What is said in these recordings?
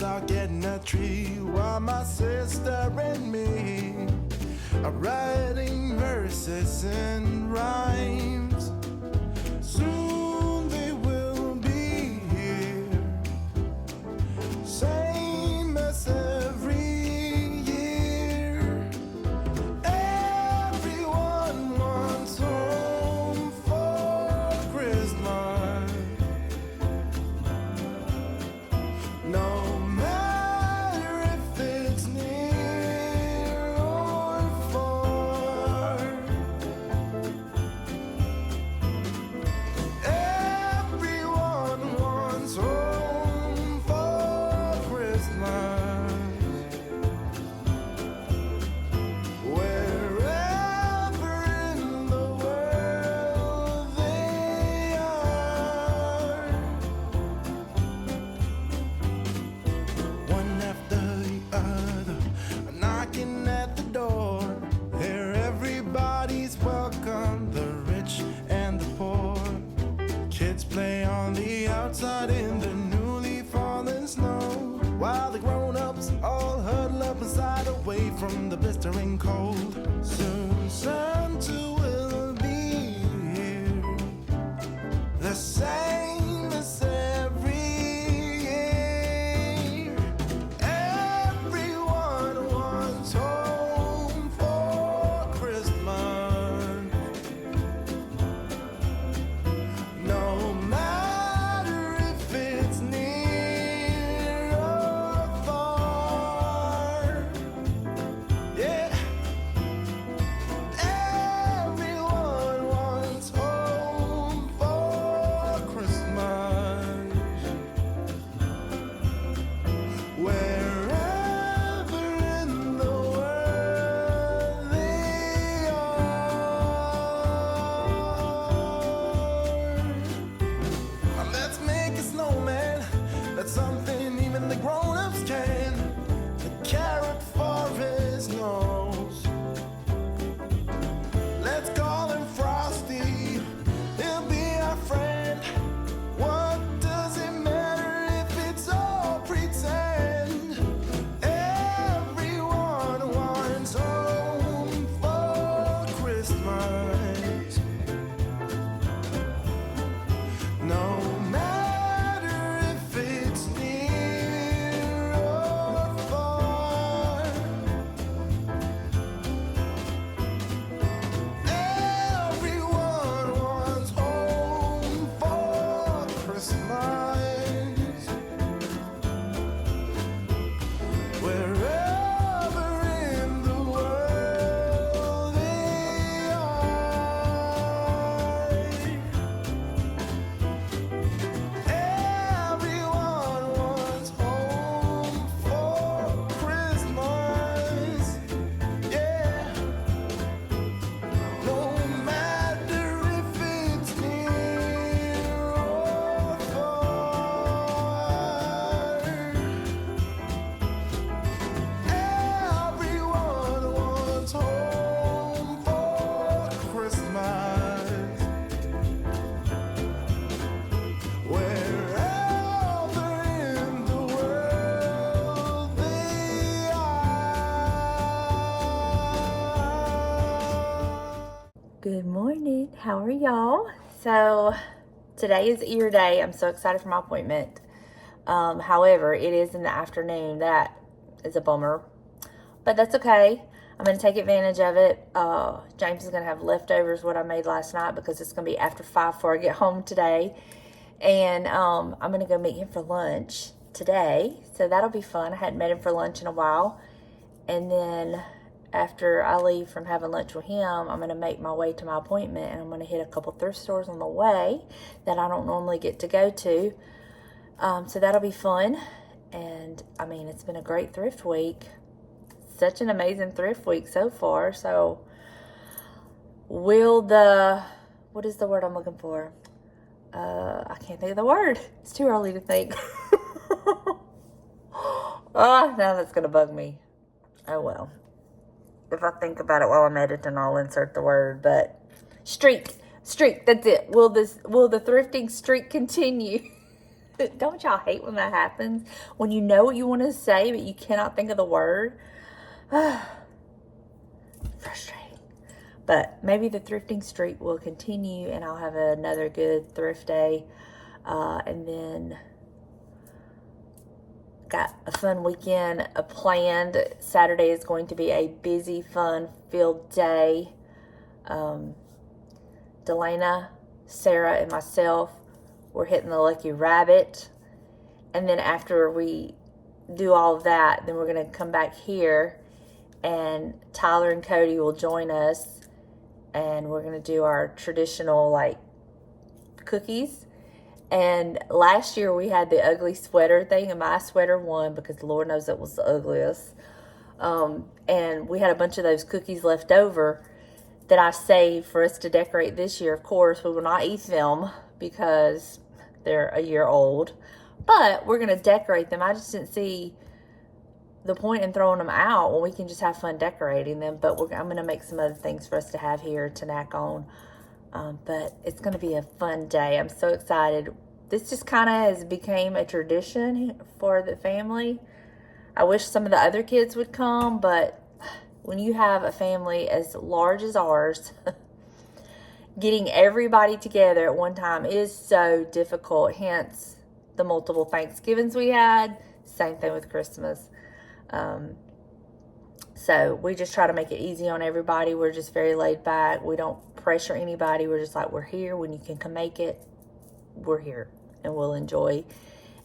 out getting a tree while my sister and me are writing verses and rhymes. Soon they will be here, same as every year. Everyone wants home for Christmas. No matter if it's near or far, everyone wants home for Christmas. Wherever in the world they are, one after the other, knocking at the door. Here everybody's welcome, the rich and the poor. Kids play on the outside in the newly fallen snow, while the grown-ups all huddle up inside away from the blistering cold. Soon Santa will be here, the same as every year. Everyone wants home for Christmas. No matter if it's near or far, yeah. Everyone wants home for Christmas. Wherever in the world they are. Let's make a snowman. That's something even the grown-ups can. The carrot for his nose. Let's call him Frosty. He'll be our friend. What does it matter if it's all pretend? Everyone wants home for Christmas. No matter if it's near or far, everyone wants home for Christmas. Wherever in the world they are, everyone wants home for Christmas. Yeah. No matter if it's near or far, everyone wants home for Christmas. Wherever in the world they are. Good morning. How are y'all? So today is ear day. I'm so excited for my appointment. However, it is in the afternoon. That is a bummer, but that's okay. I'm going to take advantage of it. James is going to have leftovers what I made last night because it's going to be after 5 before I get home today. And I'm going to go meet him for lunch today. So that'll be fun. I hadn't met him for lunch in a while. And then after I leave from having lunch with him, I'm going to make my way to my appointment, and I'm going to hit a couple thrift stores on the way that I don't normally get to go to. So that'll be fun. And I mean, it's been a great thrift week. Such an amazing thrift week so far. So what is the word I'm looking for? I can't think of the word. It's too early to think. Oh, now that's going to bug me. Oh, well. If I think about it while I'm editing, I'll insert the word. But streak, that's it. Will the thrifting streak continue? Don't y'all hate when that happens? When you know what you want to say, but you cannot think of the word? Frustrating. But maybe the thrifting streak will continue and I'll have another good thrift day. And then got a fun weekend planned. Saturday is going to be a busy, fun-filled day. Delana, Sarah, and myself, we're hitting the Lucky Rabbit. And then after we do all of that, then we're going to come back here and Tyler and Cody will join us. And we're going to do our traditional, like, cookies. And last year we had the ugly sweater thing, and my sweater won because Lord knows it was the ugliest. And we had a bunch of those cookies left over that I saved for us to decorate this year. Of course, we will not eat them because they're a year old. But we're going to decorate them. I just didn't see the point in throwing them out when we can just have fun decorating them. But I'm going to make some other things for us to have here to snack on. But it's going to be a fun day. I'm so excited. This just kind of has become a tradition for the family. I wish some of the other kids would come, but when you have a family as large as ours, getting everybody together at one time is so difficult. Hence the multiple Thanksgivings we had. Same thing with Christmas. So we just try to make it easy on everybody. We're just very laid back. We don't pressure anybody. We're just like, we're here. When you can come make it, we're here. And we'll enjoy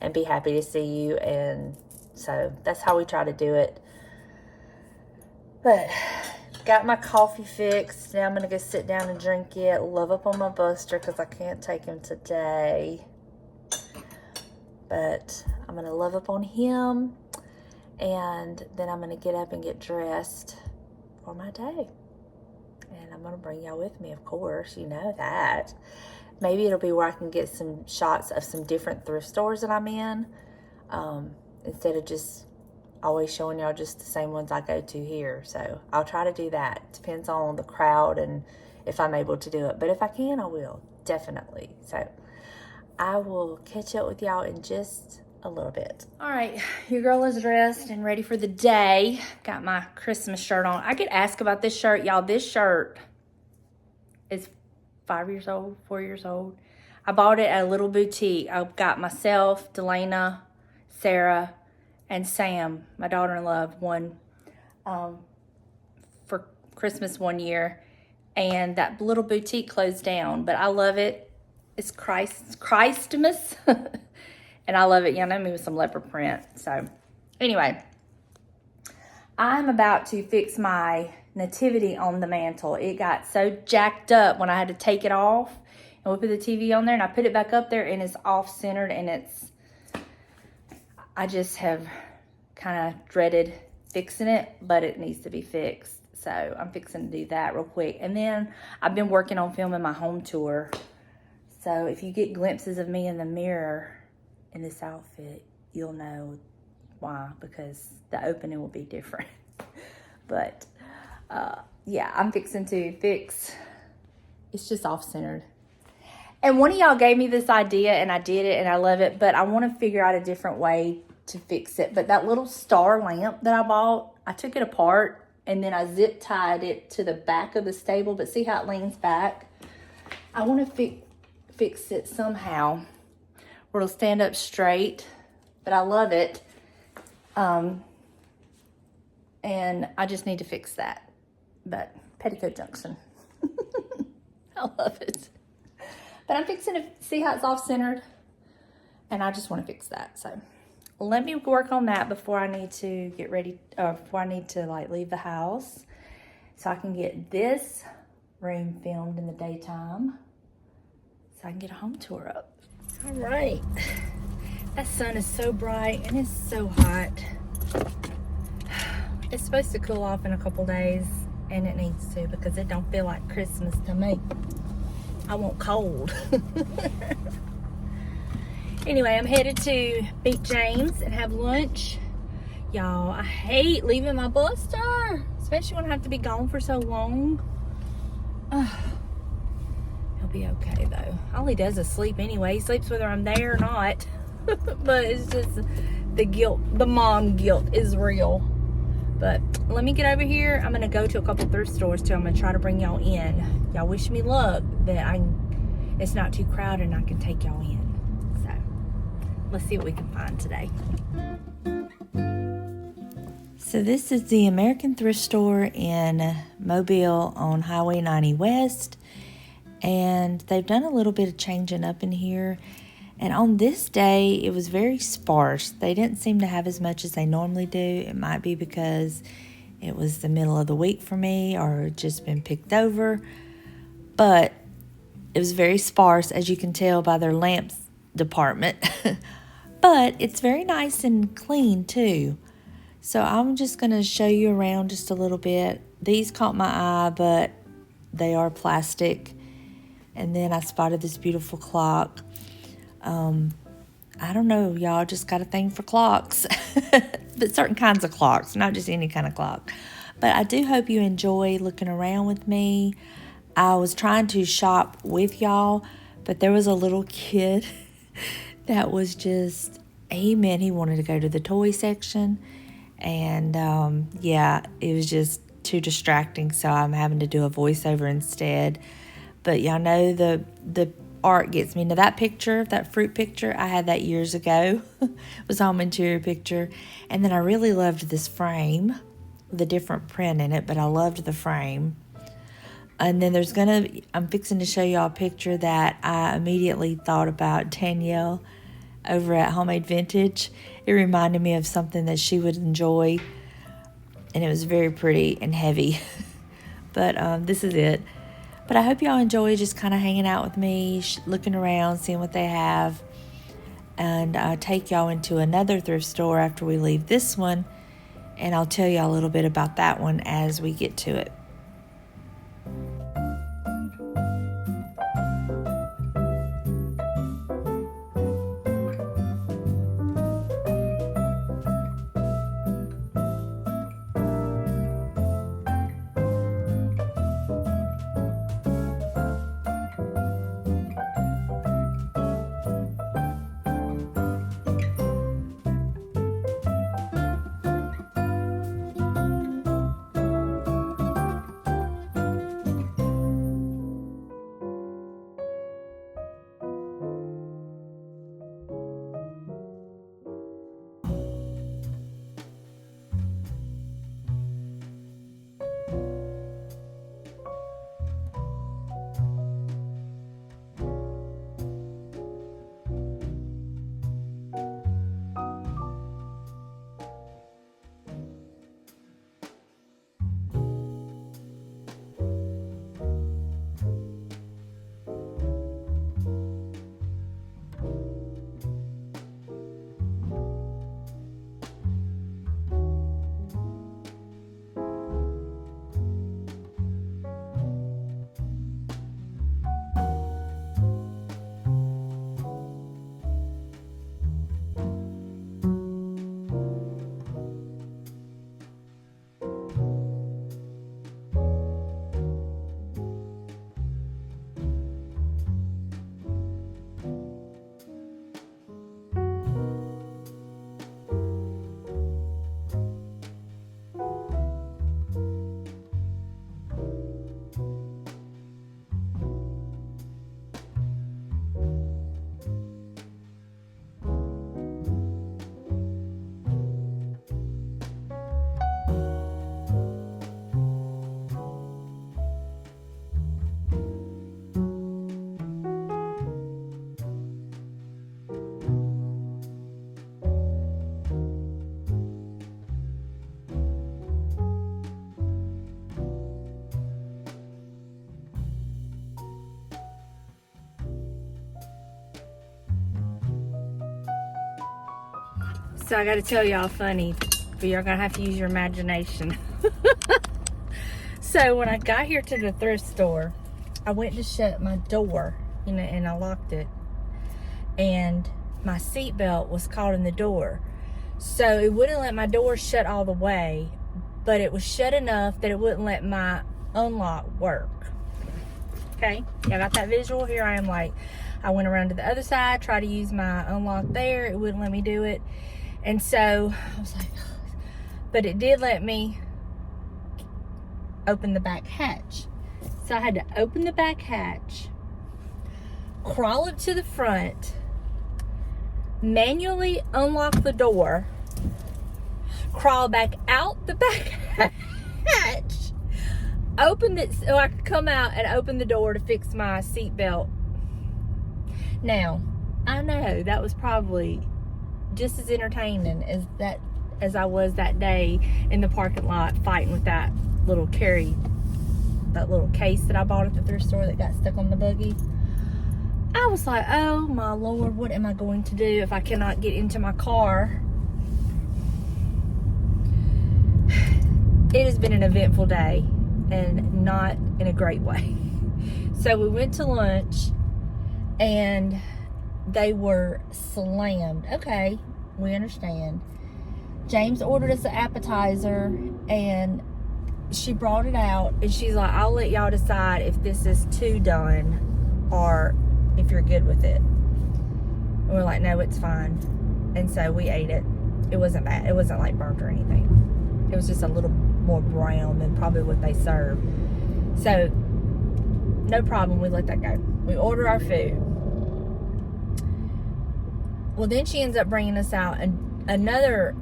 and be happy to see you. And so that's how we try to do it. But got my coffee fixed. Now I'm going to go sit down and drink it. Love up on my Buster because I can't take him today. But I'm going to love up on him. And then I'm going to get up and get dressed for my day. And I'm going to bring y'all with me, of course. You know that. Maybe it'll be where I can get some shots of some different thrift stores that I'm in. Instead of just always showing y'all just the same ones I go to here. So I'll try to do that. Depends on the crowd and if I'm able to do it. But if I can, I will. Definitely. So I will catch up with y'all in just a little bit. All right, your girl is dressed and ready for the day. Got my Christmas shirt on. I get asked about this shirt, y'all. This shirt is 5 years old, 4 years old. I bought it at a little boutique. I've got myself, Delana, Sarah, and Sam, my daughter-in-law, one for Christmas one year. And that little boutique closed down, but I love it. It's Christmas. And I love it. You know me with some leopard print. So anyway, I'm about to fix my nativity on the mantle. It got so jacked up when I had to take it off. And we put the TV on there and I put it back up there and it's off-centered and I just have kind of dreaded fixing it, but it needs to be fixed. So I'm fixing to do that real quick. And then I've been working on filming my home tour. So if you get glimpses of me in the mirror in this outfit, you'll know why, because the opening will be different. But yeah, I'm fixing to fix. It's just off-centered. And one of y'all gave me this idea and I did it and I love it, but I want to figure out a different way to fix it. But that little star lamp that I bought, I took it apart and then I zip tied it to the back of the stable, but see how it leans back? I want to fix it somehow where it'll stand up straight, but I love it. And I just need to fix that. But Petticoat Junction. I love it. But I'm fixing to see how it's off-centered. And I just want to fix that. So let me work on that before I need to get ready, before I need to like leave the house. So I can get this room filmed in the daytime. So I can get a home tour up. All right. That sun is so bright and it's so hot. It's supposed to cool off in a couple days and it needs to because it don't feel like Christmas to me. I want cold. Anyway, I'm headed to Beat James and have lunch. Y'all, I hate leaving my Buster, especially when I have to be gone for so long. He'll be okay though. All he does is sleep anyway. He sleeps whether I'm there or not. But it's just the guilt, the mom guilt is real. But let me get over here. I'm gonna go to a couple thrift stores too. I'm gonna try to bring y'all in. Y'all wish me luck that it's not too crowded and I can take y'all in. So let's see what we can find today. So this is the American Thrift Store in Mobile on Highway 90 West. And they've done a little bit of changing up in here. And on this day, it was very sparse. They didn't seem to have as much as they normally do. It might be because it was the middle of the week for me or just been picked over. But it was very sparse, as you can tell by their lamps department. But it's very nice and clean too. So I'm just going to show you around just a little bit. These caught my eye, but they are plastic. And then I spotted this beautiful clock. I don't know, y'all, just got a thing for clocks. But certain kinds of clocks, not just any kind of clock. But I do hope you enjoy looking around with me. I was trying to shop with y'all, but there was a little kid that was just, amen, he wanted to go to the toy section. And yeah, it was just too distracting, so I'm having to do a voiceover instead. But y'all know the art gets me. Now that picture, that fruit picture, I had that years ago. It was a home interior picture. And then I really loved this frame with a different print in it, but I loved the frame. And then I'm fixing to show y'all a picture that I immediately thought about Danielle over at Homemade Vintage. It reminded me of something that she would enjoy, and it was very pretty and heavy. But this is it. But I hope y'all enjoy just kind of hanging out with me, looking around, seeing what they have. And I'll take y'all into another thrift store after we leave this one, and I'll tell y'all a little bit about that one as we get to it. So I gotta tell y'all funny, but you're gonna have to use your imagination. So when I got here to the thrift store, I went to shut my door, and I locked it. And my seatbelt was caught in the door. So it wouldn't let my door shut all the way, but it was shut enough that it wouldn't let my unlock work. Okay, y'all got that visual? Here I am like, I went around to the other side, tried to use my unlock there. It wouldn't let me do it. And so I was like, but it did let me open the back hatch. So I had to open the back hatch, crawl up to the front, manually unlock the door, crawl back out the back hatch, open it so I could come out and open the door to fix my seatbelt. Now, I know that was probably just as entertaining as I was that day in the parking lot fighting with that little case that I bought at the thrift store that got stuck on the buggy. I was like, oh my Lord, what am I going to do if I cannot get into my car? It has been an eventful day, and not in a great way. So we went to lunch, and they were slammed. Okay, we understand. James ordered us an appetizer, and she brought it out, and she's like, I'll let y'all decide if this is too done or if you're good with it. And we're like, no, it's fine. And so we ate it. It wasn't bad. It wasn't like burnt or anything. It was just a little more brown than probably what they serve. So no problem, we let that go. We order our food. Well, then she ends up bringing us out another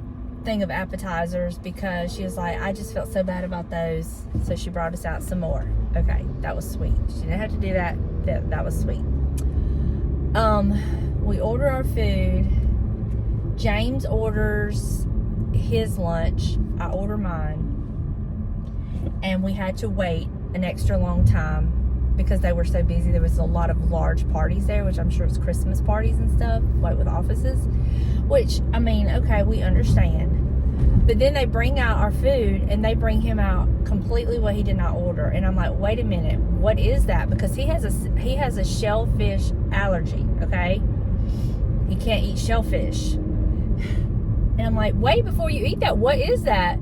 thing of appetizers because she was like, I just felt so bad about those, so she brought us out some more. Okay, that was sweet. She didn't have to do that. That was sweet. We order our food. James orders his lunch. I order mine. And we had to wait an extra long time because they were so busy. There was a lot of large parties there, which I'm sure it's Christmas parties and stuff, like with offices, which, I mean, okay, we understand. But then they bring out our food, and they bring him out completely what he did not order. And I'm like, wait a minute, what is that? Because he has a shellfish allergy, okay? He can't eat shellfish. And I'm like, wait, before you eat that, what is that?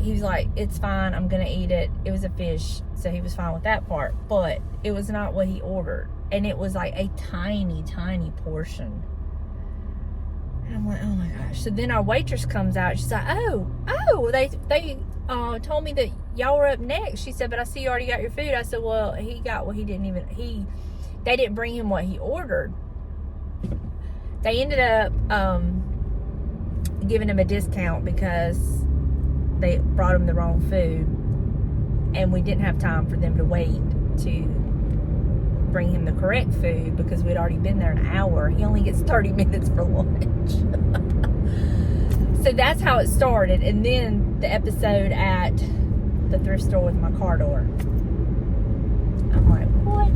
He was like, it's fine, I'm gonna eat it. It was a fish, so he was fine with that part. But it was not what he ordered. And it was like a tiny, tiny portion. And I'm like, oh my gosh. So then our waitress comes out. She's like, they told me that y'all were up next. She said, but I see you already got your food. I said, well, he got what they didn't bring him what he ordered. They ended up giving him a discount because they brought him the wrong food, and we didn't have time for them to wait to bring him the correct food because we'd already been there an hour. He only gets 30 minutes for lunch. So that's how it started. And then the episode at the thrift store with my car door. I'm like, what?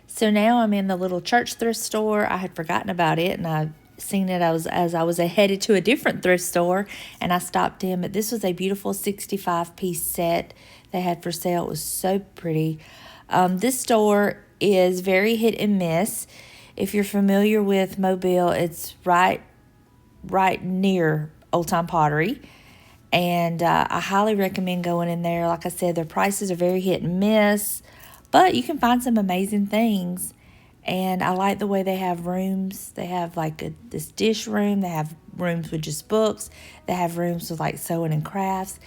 So now I'm in the little church thrift store. I had forgotten about it, and I seen it as I was headed to a different thrift store, and I stopped in. But this was a beautiful 65-piece set they had for sale. It was so pretty. This store is very hit and miss. If you're familiar with Mobile, it's right near Old Time Pottery, and I highly recommend going in there. Like I said, their prices are very hit and miss, but you can find some amazing things. And I like the way they have rooms. They have like this dish room. They have rooms with just books. They have rooms with like sewing and crafts.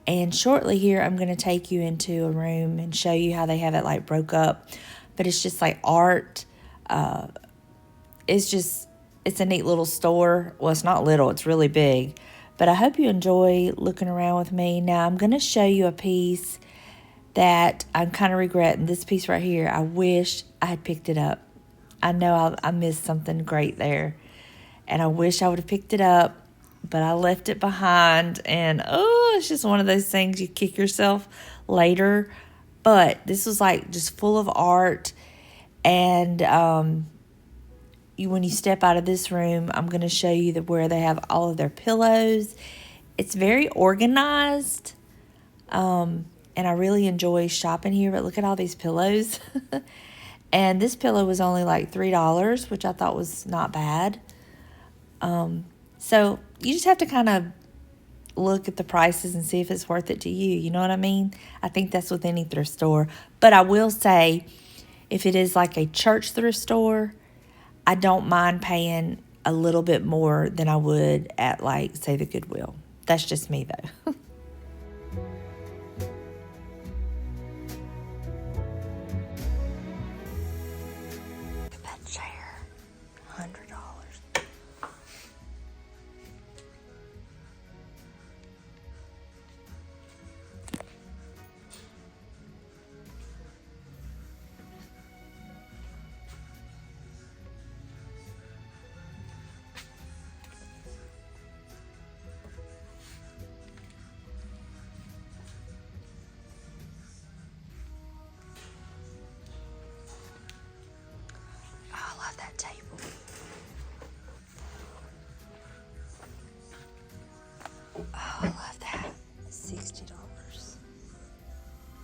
And shortly here, I'm going to take you into a room and show you how they have it like broke up. But it's just like art. It's a neat little store. Well, it's not little. It's really big. But I hope you enjoy looking around with me. Now, I'm going to show you a piece that I'm kind of regretting. This piece right here, I wish I had picked it up. I know I missed something great there, and I wish I would have picked it up, but I left it behind, and it's just one of those things you kick yourself later. But this was like just full of art, and when you step out of this room, I'm going to show you where they have all of their pillows. It's very organized, and I really enjoy shopping here. But look at all these pillows. And this pillow was only like $3, which I thought was not bad. So you just have to kind of look at the prices and see if it's worth it to you. You know what I mean? I think that's with any thrift store. But I will say, if it is like a church thrift store, I don't mind paying a little bit more than I would at, like, say, the Goodwill. That's just me, though. Look at that chair. $100. Oh, I love that. $60.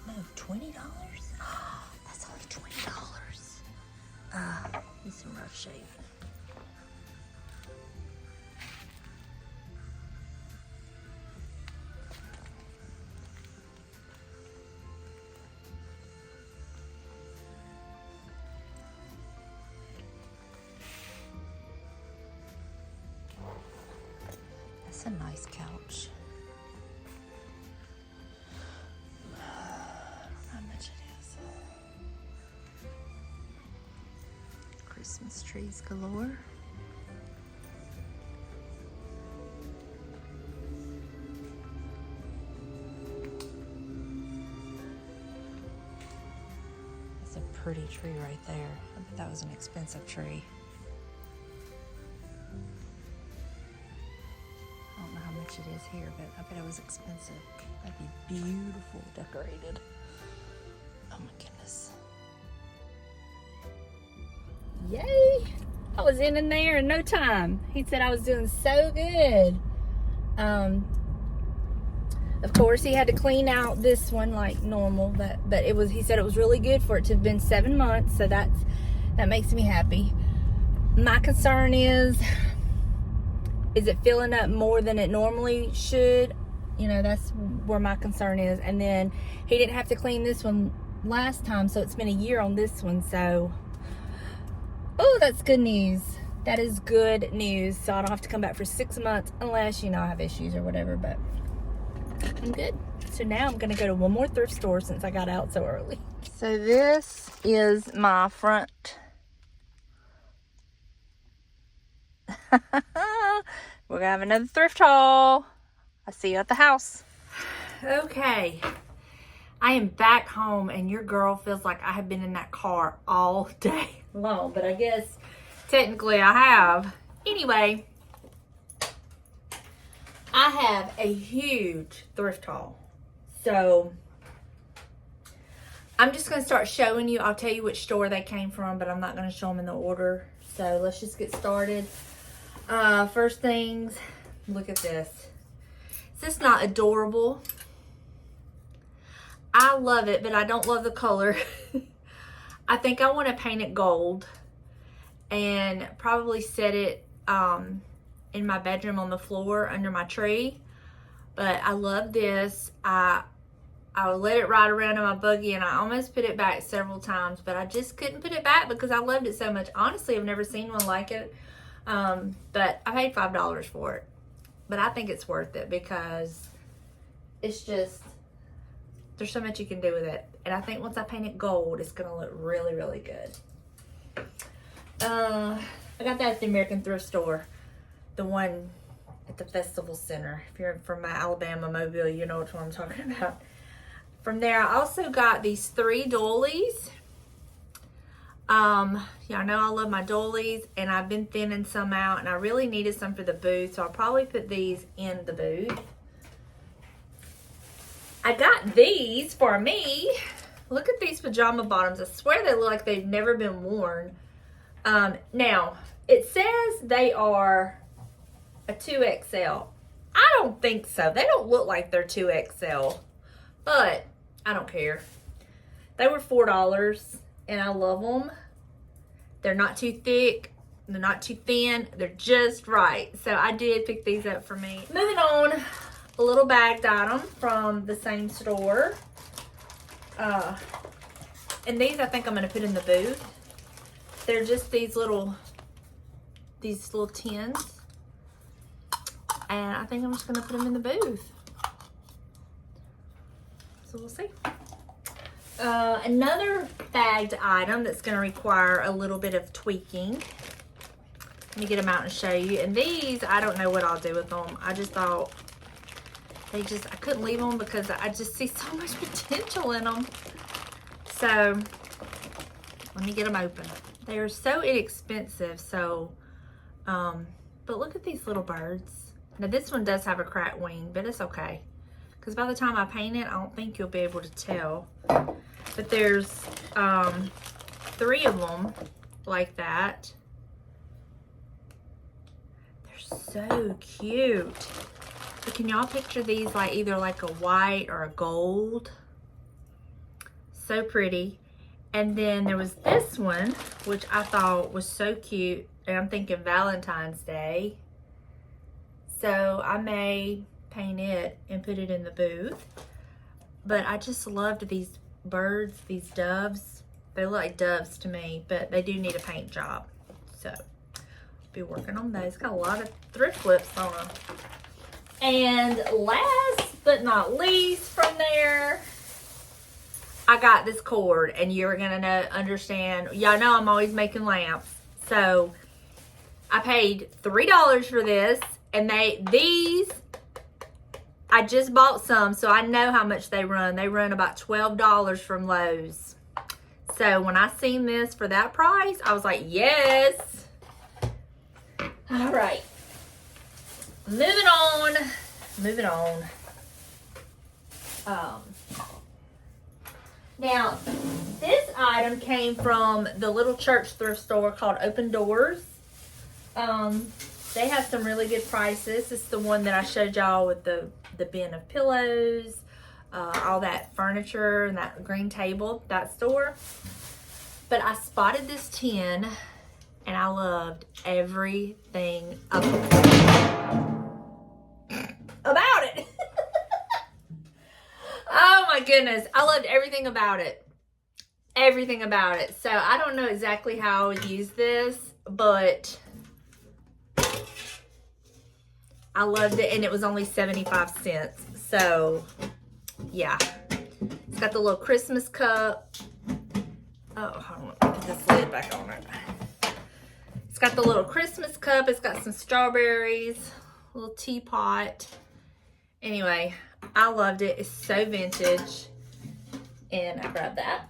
No, $20? That's only $20. It's in rough shape. That's a nice couch. I don't know how much it is. Christmas trees galore. That's a pretty tree right there. I bet that was an expensive tree. It is here, but I bet it was expensive. That'd be beautiful decorated. Oh my goodness. Yay! I was in there in no time. He said I was doing so good. Of course he had to clean out this one like normal, but it was, he said it was really good for it to have been 7 months, so that makes me happy. My concern is it filling up more than it normally should? You know, that's where my concern is. And then he didn't have to clean this one last time, so it's been a year on this one. So, oh, that's good news. That is good news. So I don't have to come back for 6 months unless, you know, I have issues or whatever, but I'm good. So now I'm gonna go to one more thrift store since I got out so early. So this is my front. We're gonna have another thrift haul. I'll see you at the house. Okay, I am back home and your girl feels like I have been in that car all day long, but I guess technically I have. Anyway, I have a huge thrift haul. So I'm just gonna start showing you. I'll tell you which store they came from, but I'm not gonna show them in the order. So let's just get started. First things, look at this. Is this not adorable? I love it, but I don't love the color. I think I want to paint it gold and probably set it in my bedroom on the floor under my tree. But I love this. I let it ride around in my buggy and I almost put it back several times, but I just couldn't put it back because I loved it so much. Honestly, I've never seen one like it. But I paid $5 for it. But I think it's worth it because it's just, there's so much you can do with it. And I think once I paint it gold, it's going to look really, really good. I got that at the American Thrift Store. The one at the Festival Center. If you're from Alabama, Mobile, you know which one I'm talking about. From there, I also got these 3 doilies. Yeah, I know I love my doilies, and I've been thinning some out, and I really needed some for the booth, so I'll probably put these in the booth. I got these for me. Look at these pajama bottoms. I swear they look like they've never been worn. Now, it says they are a 2XL. I don't think so. They don't look like they're 2XL, but I don't care. They were $4. And I love them. They're not too thick. They're not too thin. They're just right. So I did pick these up for me. Moving on. a little bagged item from the same store. And these I think I'm going to put in the booth. They're just these little tins. And I think I'm just going to put them in the booth. So we'll see. Another bagged item that's going to require a little bit of tweaking. Let me get them out and show you. And these, I don't know what I'll do with them. I just thought I couldn't leave them because I just see so much potential in them. So let me get them open. They are so inexpensive. So, but look at these little birds. Now this one does have a cracked wing, but it's okay. Because by the time I paint it, I don't think you'll be able to tell. But there's 3 of them like that. They're so cute. But can y'all picture these like either like a white or a gold? So pretty. And then there was this one, which I thought was so cute. And I'm thinking Valentine's Day. So I may paint it and put it in the booth. But I just loved these birds, these doves. They look like doves to me, but they do need a paint job. So be working on those. Got a lot of thrift flips on them. And last but not least from there, I got this cord, and you're gonna understand. Y'all know I'm always making lamps. So I paid $3 for this, and these I just bought some, so I know how much they run. They run about $12 from Lowe's. So when I seen this for that price, I was like, yes. All right. Moving on. Now, this item came from the little church thrift store called Open Doors. They have some really good prices. It's the one that I showed y'all with the bin of pillows, all that furniture and that green table, that store. But I spotted this tin and I loved everything about it. Oh my goodness. I loved everything about it. Everything about it. So I don't know exactly how I would use this, but I loved it, and it was only 75 cents. So, yeah. It's got the little Christmas cup. Oh, hold on. Put this lid back on it. It's got the little Christmas cup. It's got some strawberries, a little teapot. Anyway, I loved it. It's so vintage. And I grabbed that.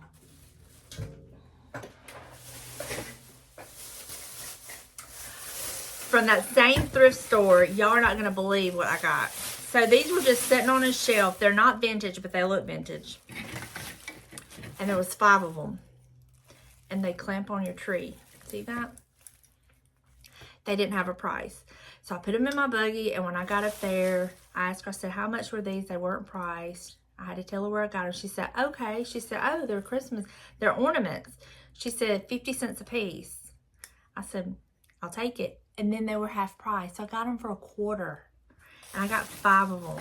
From that same thrift store, y'all are not going to believe what I got. So these were just sitting on a shelf. They're not vintage, but they look vintage. And there was 5 of them. And they clamp on your tree. See that? They didn't have a price. So I put them in my buggy, and when I got up there, I asked her, I said, how much were these? They weren't priced. I had to tell her where I got them. She said, okay. She said, oh, they're Christmas. They're ornaments. She said, 50 cents a piece. I said, I'll take it. And then they were half price. So I got them for $1. And I got 5 of them.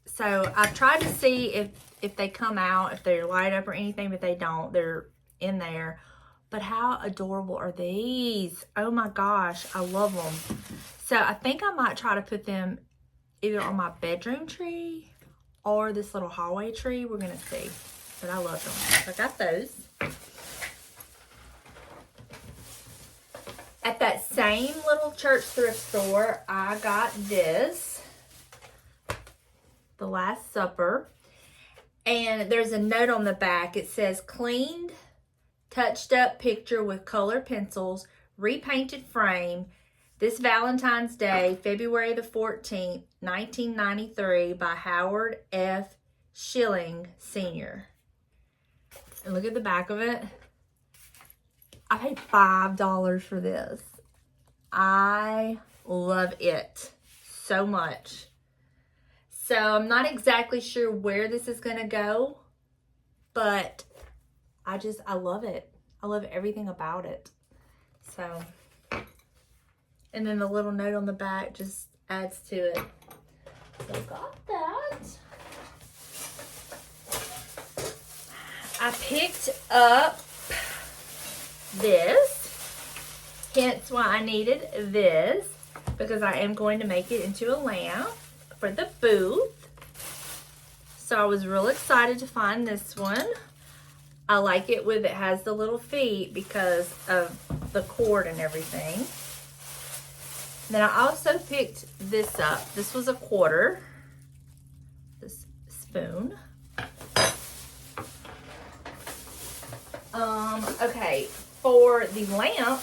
So I've tried to see if they come out, if they're light up or anything, but they don't. They're in there. But how adorable are these? Oh my gosh, I love them. So I think I might try to put them either on my bedroom tree or this little hallway tree. We're gonna see. But I love them. So I got those. At that same little church thrift store, I got this, The Last Supper. And there's a note on the back. It says, cleaned, touched up picture with color pencils, repainted frame, this Valentine's Day, February the 14th, 1993, by Howard F. Schilling, Sr. And look at the back of it. I paid $5 for this. I love it so much. So I'm not exactly sure where this is going to go, but I love it. I love everything about it. So, and then the little note on the back, just adds to it. So got that. I picked up this, hence why I needed this, because I am going to make it into a lamp for the booth. So I was real excited to find this one. I like it with, it has the little feet because of the cord and everything. Then I also picked this up. This was a quarter, this spoon. Okay, for the lamp,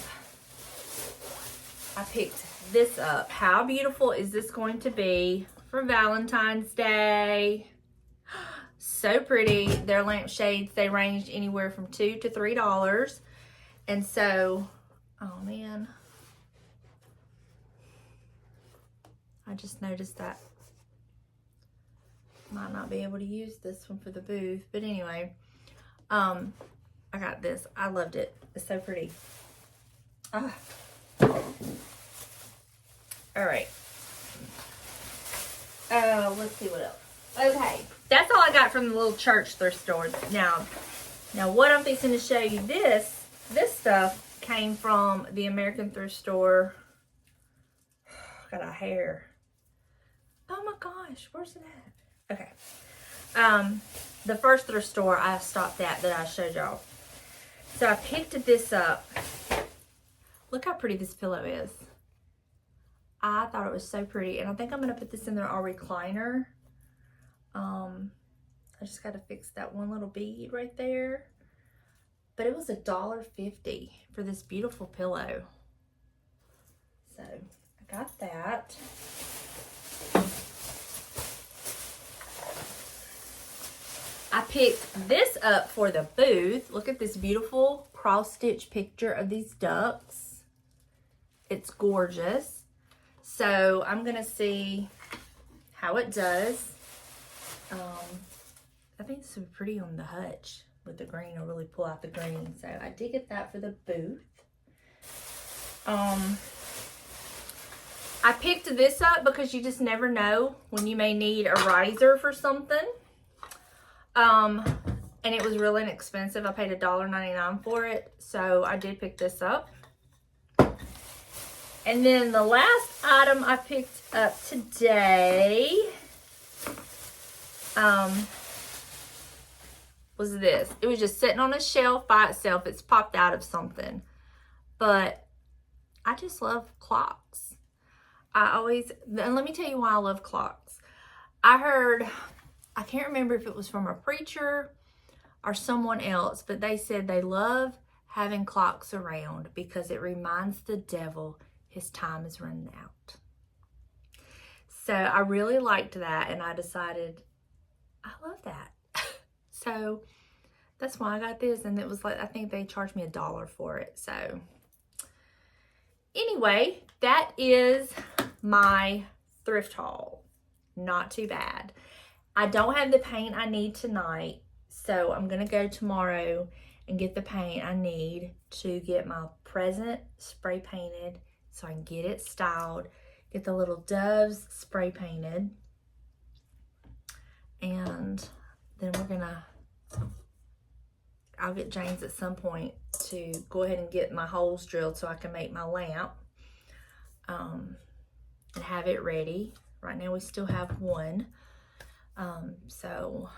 I picked this up. How beautiful is this going to be for Valentine's Day? So pretty. Their lampshades, they ranged anywhere from $2 to $3. And so, oh man, I just noticed that might not be able to use this one for the booth, but anyway, I got this. I loved it. It's so pretty. All right. Let's see what else. Okay, that's all I got from the little church thrift store. Now what I'm fixing to show you, this stuff came from the American thrift store. Got a hair. Oh my gosh, where's it at? Okay. The first thrift store I stopped at that I showed y'all. So I picked this up. Look how pretty this pillow is. I thought it was so pretty, and I think I'm gonna put this in there, our recliner. I just got to fix that one little bead right there. But it was $1.50 for this beautiful pillow. So I got that. I picked this up for the booth. Look at this beautiful cross-stitch picture of these ducks. It's gorgeous. So I'm going to see how it does. I think this would be pretty on the hutch with the green. I'll really pull out the green. So I did get that for the booth. I picked this up because you just never know when you may need a riser for something. And it was really inexpensive. I paid $1.99 for it. So I did pick this up. And then the last item I picked up today was this. It was just sitting on a shelf by itself. It's popped out of something. But I just love clocks. And let me tell you why I love clocks. I can't remember if it was from a preacher or someone else, but they said they love having clocks around because it reminds the devil his time is running out. So I really liked that, and I decided I love that. So that's why I got this, and it was like, I think they charged me $1 for it. So anyway, that is my thrift haul. Not too bad. I don't have the paint I need tonight, so I'm gonna go tomorrow and get the paint I need to get my present spray painted so I can get it styled, get the little doves spray painted, and then I'll get James at some point to go ahead and get my holes drilled so I can make my lamp and have it ready. Right now we still have one. So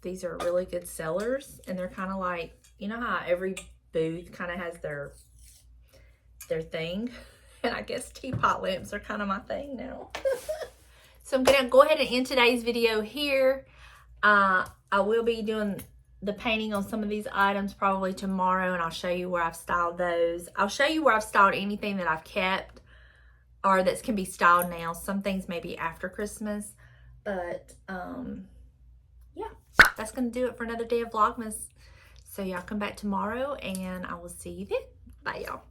these are really good sellers, and they're kind of like, you know how every booth kind of has their thing, and I guess teapot lamps are kind of my thing now. So I'm gonna go ahead and end today's video here. I will be doing the painting on some of these items probably tomorrow, and I'll show you where I've styled those. I'll show you where I've styled anything that I've kept or that can be styled now. Some things maybe after Christmas, but yeah, that's gonna do it for another day of Vlogmas. So y'all come back tomorrow, and I will see you then. Bye, y'all.